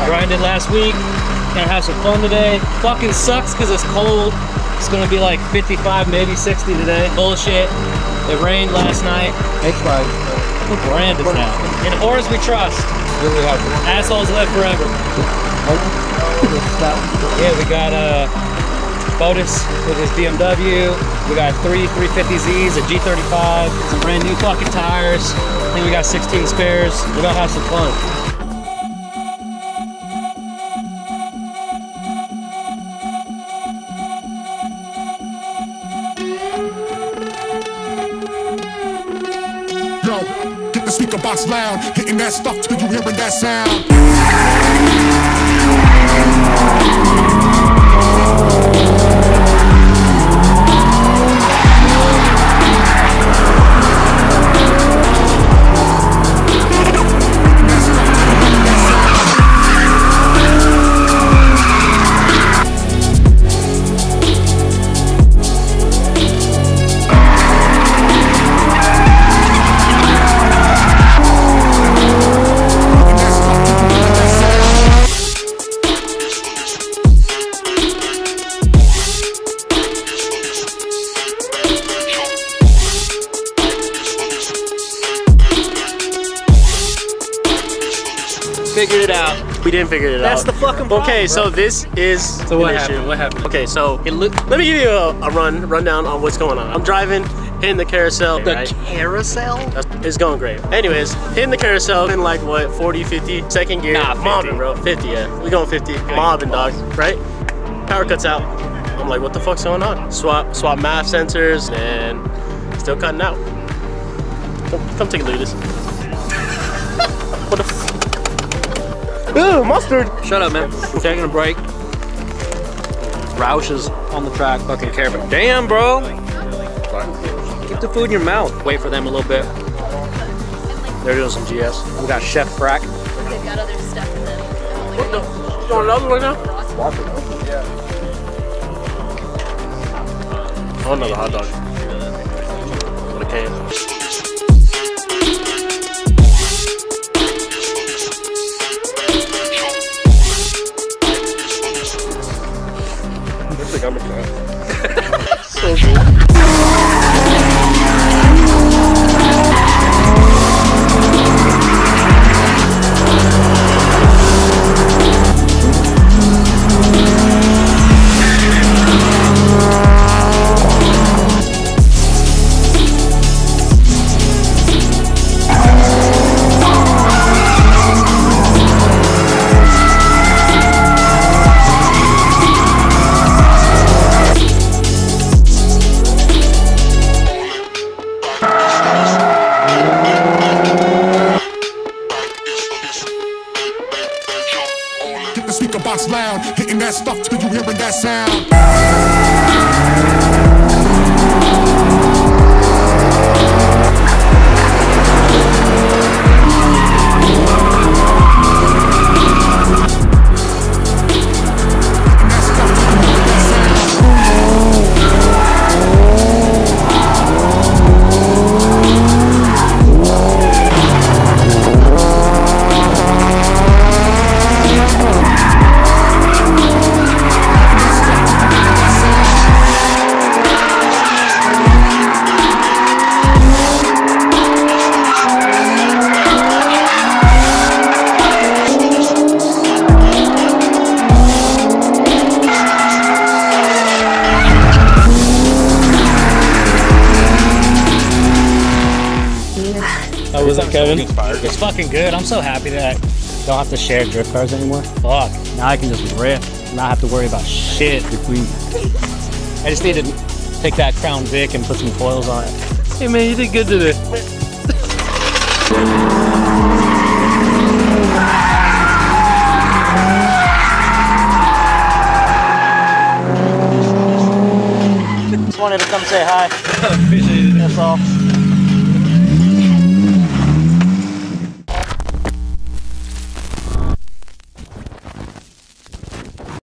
Grinded last week. Gonna have some fun today. Fucking sucks because it's cold. It's gonna be like 55, maybe 60 today. Bullshit. It rained last night. Next ride. What brand is that? In Horse we trust. Really have Assholes live forever. Yeah, we got Botus with his BMW. We got 350Zs, a G35, some brand new fucking tires. I think we got 16 spares. We're gonna have some fun. Yo, get the speaker box loud, hitting that stuff till you hearing that sound. Figured it out. We didn't figure it out. That's the fucking problem. Okay, so this is So what happened? What happened? Okay, so let me give you a rundown on what's going on. I'm driving, hitting the carousel. The right? carousel? It's going great. Anyways, hitting the carousel in like what, 40, 50, second gear. Nah, 50. Mobbing, bro. 50, yeah. We going 50. Mobbing, dog. Right? Power cuts out. I'm like, what the fuck's going on? Swap MAF sensors and still cutting out. Come take a look at this. What the f? Ooh, mustard! Shut up, man. We're taking a break. Roush is on the track, fucking care, but damn, bro. Keep the food in your mouth. Wait for them a little bit. They're doing some GS. We got Chef Frack. They've got other stuff in them. What the? You want another one now? Yeah. I want another hot dog. What a can. So good. Box loud, hitting that stuff till you hearing that sound. How was it, Kevin? It's fucking good. I'm so happy that I don't have to share drift cars anymore. Fuck. Now I can just riff, not have to worry about shit between. I just need to take that Crown Vic and put some coils on it. Hey man, you did good today. Just wanted to come say hi. Appreciate it. That's all.